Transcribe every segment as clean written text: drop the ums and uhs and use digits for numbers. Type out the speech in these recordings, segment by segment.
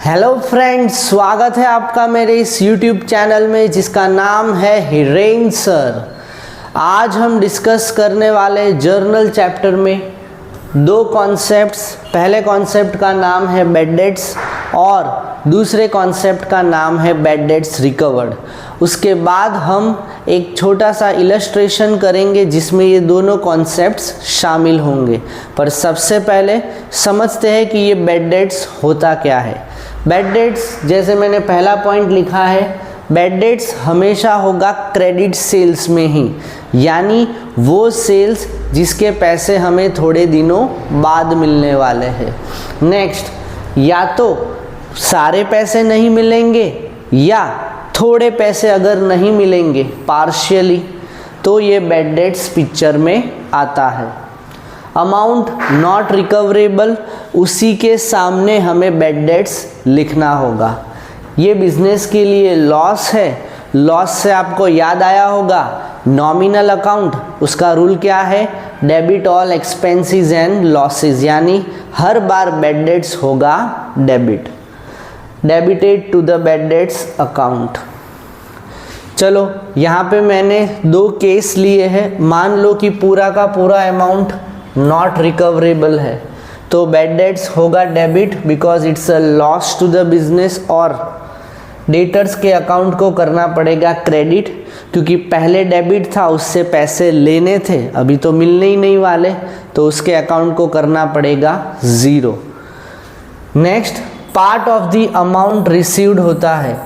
Hello friends, स्वागत है आपका मेरे इस YouTube चैनल में जिसका नाम है हिरेन सर। आज हम डिस्कस करने वाले जर्नल चैप्टर में दो कॉन्सेप्ट्स। पहले कॉन्सेप्ट का नाम है बैड डेट्स और दूसरे कॉन्सेप्ट का नाम है बैड डेट्स रिकवर्ड। उसके बाद हम एक छोटा सा इलस्ट्रेशन करेंगे जिसमें ये दोनों कॉन्सेप्ट्स शामिल होंगे। पर सबसे पहले समझते हैं कि ये बैड डेट्स होता क्या है। बैड डेट्स, जैसे मैंने पहला पॉइंट लिखा है, बैड डेट्स हमेशा होगा क्रेडिट सेल्स में ही, यानी वो सेल्स जिसके पैसे हमें थोड़े दिनों बाद मिलने वाले हैं। नेक्स्ट, या तो सारे पैसे नहीं मिलेंगे या थोड़े पैसे अगर नहीं मिलेंगे पार्शियली, तो ये बैड डेट्स पिक्चर में आता है। अमाउंट नॉट रिकवरेबल, उसी के सामने हमें बैड डेट्स लिखना होगा। ये बिजनेस के लिए लॉस है। लॉस से आपको याद आया होगा नॉमिनल अकाउंट, उसका रूल क्या है? Debit all expenses and losses, यानी हर बार बैड डेट्स होगा debited to the bad debts account. चलो, यहाँ पे मैंने दो केस लिए हैं। मान लो कि पूरा का पूरा अमाउंट नॉट रिकवरेबल है, तो बैड डेट्स होगा debit because it's a loss to the business, और डेटर्स के अकाउंट को करना पड़ेगा क्रेडिट, क्योंकि पहले डेबिट था, उससे पैसे लेने थे, अभी तो मिलने ही नहीं वाले, तो उसके अकाउंट को करना पड़ेगा zero. Next, part of the amount received होता है।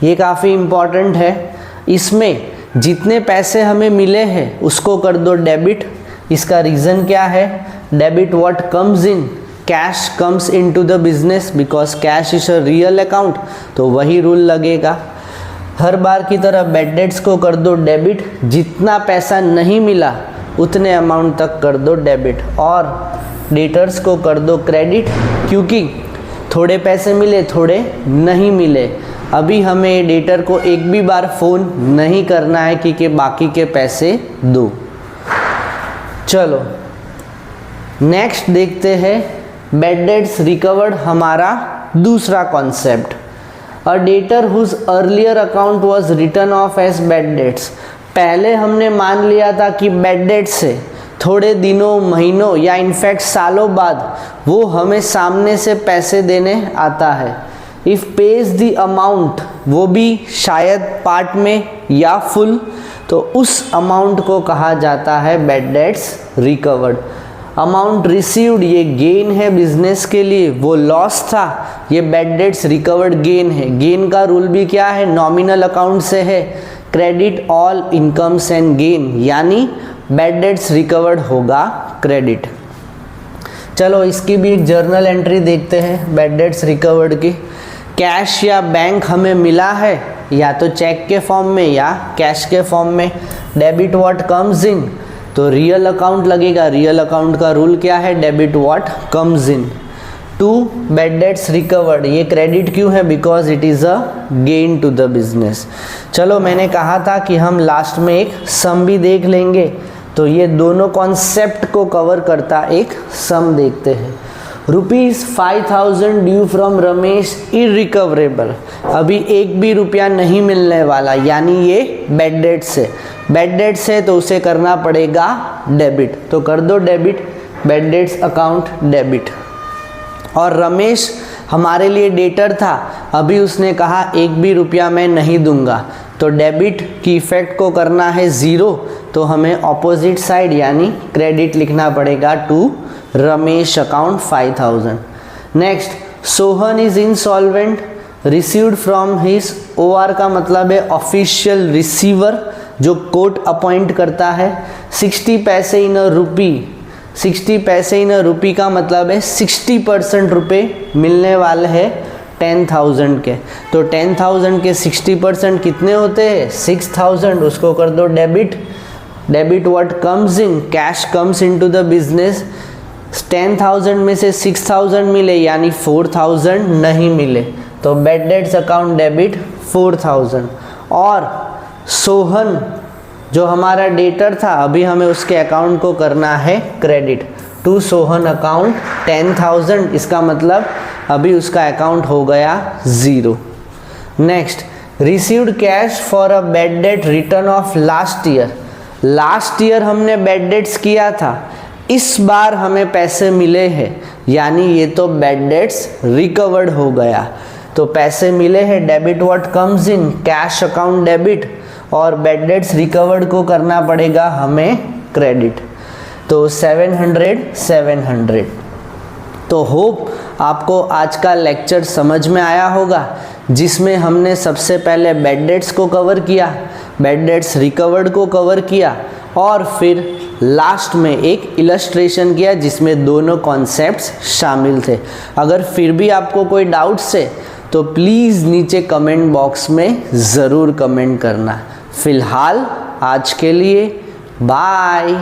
ये काफ़ी इम्पॉर्टेंट है। इसमें जितने पैसे हमें मिले हैं उसको कर दो डेबिट। इसका रीज़न क्या है? Debit what comes in, cash comes into the business because cash is a real account, तो वही रूल लगेगा। हर बार की तरह बैड डेट्स को कर दो डेबिट, जितना पैसा नहीं मिला उतने अमाउंट तक कर दो डेबिट, और डेटर्स को कर दो क्रेडिट, क्योंकि थोड़े पैसे मिले थोड़े नहीं मिले। अभी हमें डेटर को एक भी बार फ़ोन नहीं करना है कि बाकी के पैसे दो। चलो नेक्स्ट देखते हैं बैड डेट्स रिकवर्ड, हमारा दूसरा concept. A debtor whose earlier account was written off as bad debts. पहले हमने मान लिया था कि बैड डेट्स से थोड़े दिनों, महीनों या इनफैक्ट सालों बाद वो हमें सामने से पैसे देने आता है। इफ़ पेज द अमाउंट, वो भी शायद पार्ट में या फुल, तो उस अमाउंट को कहा जाता है bad debts recovered. Amount received, ये गेन है बिजनेस के लिए, वो लॉस था, ये बैड डेट्स रिकवर्ड गेन है। गेन का रूल भी क्या है? नॉमिनल अकाउंट से है, credit all incomes and gain, यानी बैड डेट्स रिकवर्ड होगा क्रेडिट। चलो इसकी भी एक जर्नल एंट्री देखते हैं बैड डेट्स रिकवर्ड की। कैश या बैंक हमें मिला है, या तो चेक के फॉर्म में या कैश के फॉर्म में। डेबिट व्हाट कम्स इन, तो रियल अकाउंट लगेगा। रियल अकाउंट का रूल क्या है? Debit what comes in. To bad debts recovered, ये क्रेडिट क्यों है? Because it is a gain to the business. चलो, मैंने कहा था कि हम लास्ट में एक सम भी देख लेंगे, तो ये दोनों कॉन्सेप्ट को कवर करता एक सम देखते हैं। ₹5000 ड्यू फ्रॉम रमेश इरिकवरेबल, अभी एक भी रुपया नहीं मिलने वाला, यानी ये बैड डेट्स है। बैड डेट्स है तो उसे करना पड़ेगा डेबिट, तो कर दो debit, bad debts account debit. और रमेश हमारे लिए डेटर था, अभी उसने कहा एक भी रुपया मैं नहीं दूंगा, तो डेबिट की इफेक्ट को करना है ज़ीरो, तो हमें ऑपोजिट साइड यानी क्रेडिट लिखना पड़ेगा to Ramesh account 5000। Next, Sohan is insolvent, received from his, OR का मतलब है ऑफिशियल रिसीवर, जो कोर्ट अपॉइंट करता है। 60 पैसे इन अ रुपी, 60 पैसे इन अ रुपी का मतलब है 60% रुपए मिलने वाले हैं 10,000 के, तो 10,000 के 60% कितने होते हैं? 6,000, उसको कर दो debit. Debit what comes in, cash comes into the business. 10,000 में से 6,000 मिले, यानी 4,000 नहीं मिले, तो बैड डेट्स अकाउंट डेबिट 4,000। और सोहन जो हमारा डेटर था, अभी हमें उसके अकाउंट को करना है क्रेडिट, टू सोहन अकाउंट 10,000, इसका मतलब अभी उसका अकाउंट हो गया 0। Next, received cash for a bad debt return of last year. Last year हमने बैड डेट्स किया था, इस बार हमें पैसे मिले हैं, यानी ये तो बैड डेट्स रिकवर्ड हो गया। तो पैसे मिले हैं, debit what comes in, cash account debit, और बैड डेट्स रिकवर्ड को करना पड़ेगा हमें क्रेडिट। तो 700। तो होप आपको आज का लेक्चर समझ में आया होगा, जिसमें हमने सबसे पहले बैड डेट्स को कवर किया, बैड डेट्स रिकवर्ड को कवर किया, और फिर लास्ट में एक इलस्ट्रेशन किया जिसमें दोनों कॉन्सेप्ट्स शामिल थे। अगर फिर भी आपको कोई डाउट्स है तो प्लीज़ नीचे कमेंट बॉक्स में ज़रूर कमेंट करना। फ़िलहाल आज के लिए बाय।